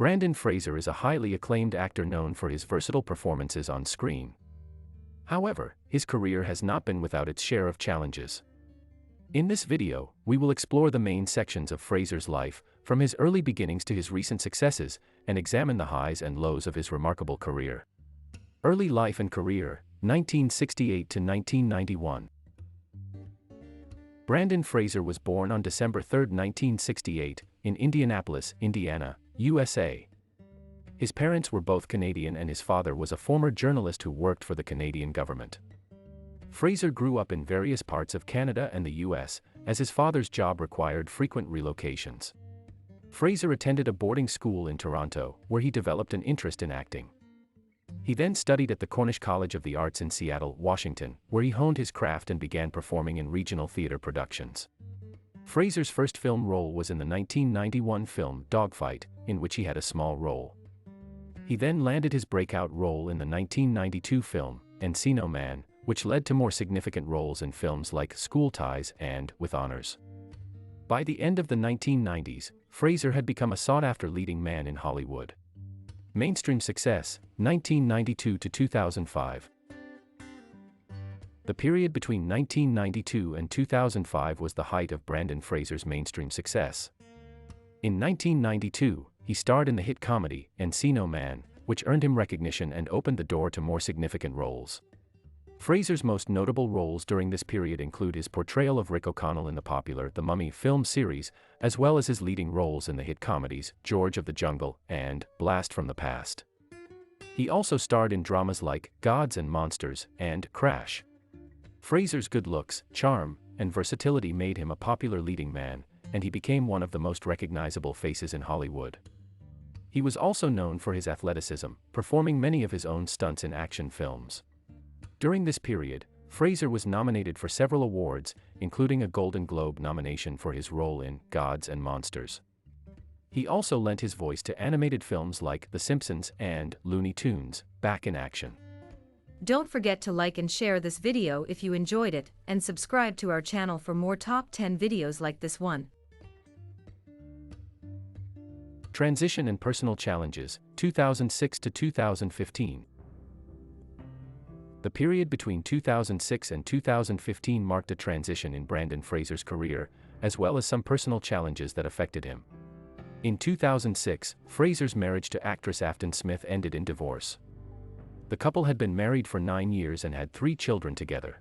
Brendan Fraser is a highly acclaimed actor known for his versatile performances on screen. However, his career has not been without its share of challenges. In this video, we will explore the main sections of Fraser's life, from his early beginnings to his recent successes, and examine the highs and lows of his remarkable career. Early life and career, 1968 to 1991. Brendan Fraser was born on December 3, 1968, in Indianapolis, Indiana, USA. His parents were both Canadian and his father was a former journalist who worked for the Canadian government. Fraser grew up in various parts of Canada and the US, as his father's job required frequent relocations. Fraser attended a boarding school in Toronto, where he developed an interest in acting. He then studied at the Cornish College of the Arts in Seattle, Washington, where he honed his craft and began performing in regional theater productions. Fraser's first film role was in the 1991 film Dogfight, in which he had a small role. He then landed his breakout role in the 1992 film Encino Man, which led to more significant roles in films like School Ties and With Honors. By the end of the 1990s, Fraser had become a sought-after leading man in Hollywood. Mainstream success, 1992 to 2005. The period between 1992 and 2005 was the height of Brendan Fraser's mainstream success. In 1992, he starred in the hit comedy Encino Man, which earned him recognition and opened the door to more significant roles. Fraser's most notable roles during this period include his portrayal of Rick O'Connell in the popular The Mummy film series, as well as his leading roles in the hit comedies George of the Jungle and Blast from the Past. He also starred in dramas like Gods and Monsters and Crash. Fraser's good looks, charm, and versatility made him a popular leading man, and he became one of the most recognizable faces in Hollywood. He was also known for his athleticism, performing many of his own stunts in action films. During this period, Fraser was nominated for several awards, including a Golden Globe nomination for his role in Gods and Monsters. He also lent his voice to animated films like The Simpsons and Looney Tunes, Back in Action. Don't forget to like and share this video if you enjoyed it, and subscribe to our channel for more top 10 videos like this one. Transition and personal challenges, 2006 to 2015. The period between 2006 and 2015 marked a transition in Brendan Fraser's career, as well as some personal challenges that affected him. In 2006, Fraser's marriage to actress Afton Smith ended in divorce. The couple had been married for 9 years and had 3 children together.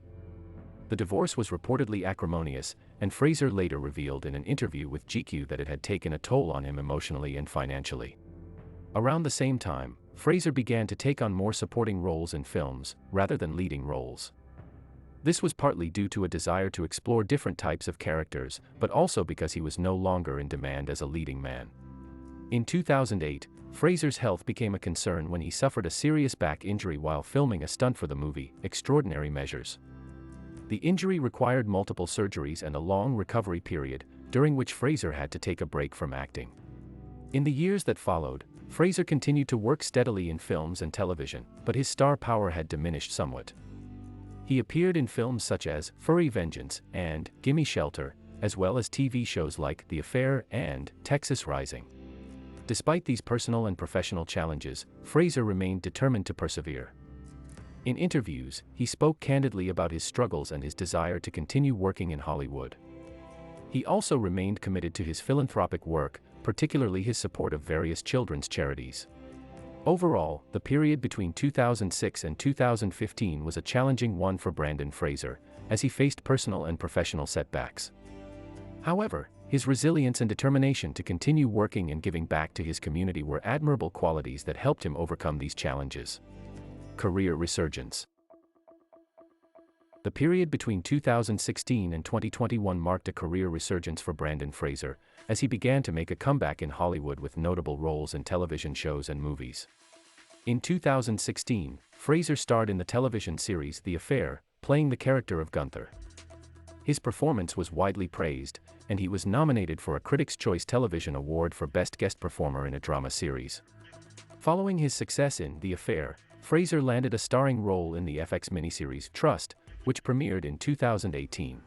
The divorce was reportedly acrimonious, and Fraser later revealed in an interview with GQ that it had taken a toll on him emotionally and financially. Around the same time, Fraser began to take on more supporting roles in films, rather than leading roles. This was partly due to a desire to explore different types of characters, but also because he was no longer in demand as a leading man. In 2008, Fraser's health became a concern when he suffered a serious back injury while filming a stunt for the movie Extraordinary Measures. The injury required multiple surgeries and a long recovery period, during which Fraser had to take a break from acting. In the years that followed, Fraser continued to work steadily in films and television, but his star power had diminished somewhat. He appeared in films such as Resurgence and Gimme Shelter, as well as TV shows like The Affair and Texas Rising. Despite these personal and professional challenges, Fraser remained determined to persevere. In interviews, he spoke candidly about his struggles and his desire to continue working in Hollywood. He also remained committed to his philanthropic work, particularly his support of various children's charities. Overall, the period between 2006 and 2015 was a challenging one for Brendan Fraser, as he faced personal and professional setbacks. However, his resilience and determination to continue working and giving back to his community were admirable qualities that helped him overcome these challenges. Career resurgence. The period between 2016 and 2021 marked a career resurgence for Brendan Fraser, as he began to make a comeback in Hollywood with notable roles in television shows and movies. In 2016, Fraser starred in the television series The Affair, playing the character of Gunther. His performance was widely praised, and he was nominated for a Critics' Choice Television Award for Best Guest Performer in a Drama Series. Following his success in The Affair, Fraser landed a starring role in the FX miniseries Trust, which premiered in 2018.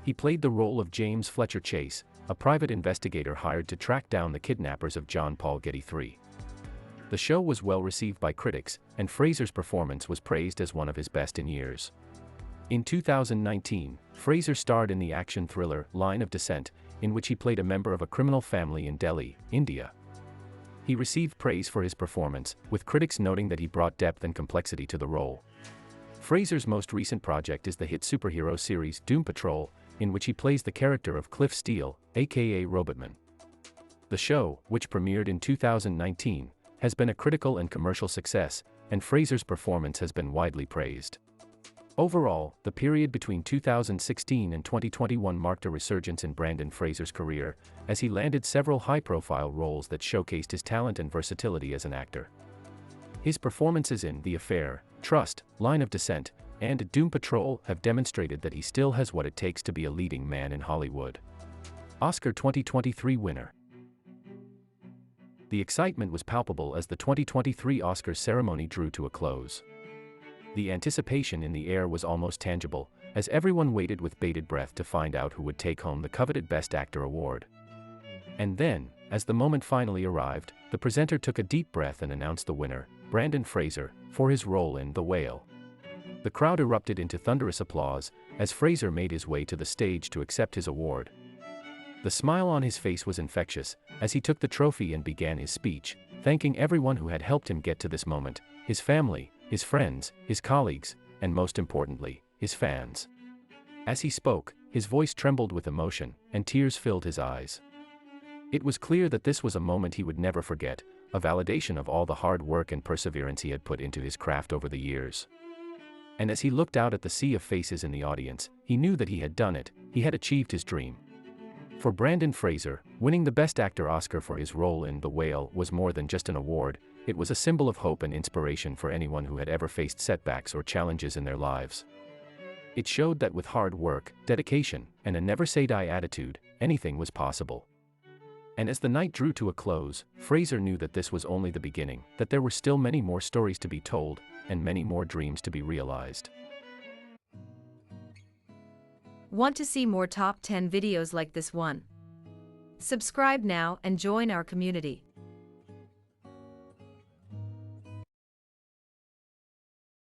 He played the role of James Fletcher Chase, a private investigator hired to track down the kidnappers of John Paul Getty III. The show was well received by critics, and Fraser's performance was praised as one of his best in years. In 2019, Fraser starred in the action thriller Line of Descent, in which he played a member of a criminal family in Delhi, India. He received praise for his performance, with critics noting that he brought depth and complexity to the role. Fraser's most recent project is the hit superhero series Doom Patrol, in which he plays the character of Cliff Steele, aka Robotman. The show, which premiered in 2019, has been a critical and commercial success, and Fraser's performance has been widely praised. Overall, the period between 2016 and 2021 marked a resurgence in Brendan Fraser's career, as he landed several high-profile roles that showcased his talent and versatility as an actor. His performances in The Affair, Trust, Line of Descent, and Doom Patrol have demonstrated that he still has what it takes to be a leading man in Hollywood. Oscar 2023 winner. The excitement was palpable as the 2023 Oscars ceremony drew to a close. The anticipation in the air was almost tangible, as everyone waited with bated breath to find out who would take home the coveted Best Actor award. And then, as the moment finally arrived, the presenter took a deep breath and announced the winner, Brendan Fraser, for his role in The Whale. The crowd erupted into thunderous applause as Fraser made his way to the stage to accept his award. The smile on his face was infectious as he took the trophy and began his speech, thanking everyone who had helped him get to this moment, his family, his friends, his colleagues, and most importantly, his fans. As he spoke, his voice trembled with emotion, and tears filled his eyes. It was clear that this was a moment he would never forget, a validation of all the hard work and perseverance he had put into his craft over the years. And as he looked out at the sea of faces in the audience, he knew that he had done it, he had achieved his dream. For Brendan Fraser, winning the Best Actor Oscar for his role in The Whale was more than just an award, it was a symbol of hope and inspiration for anyone who had ever faced setbacks or challenges in their lives. It showed that with hard work, dedication, and a never-say-die attitude, anything was possible. And as the night drew to a close, Fraser knew that this was only the beginning, that there were still many more stories to be told, and many more dreams to be realized. Want to see more top 10 videos like this one? Subscribe now and join our community.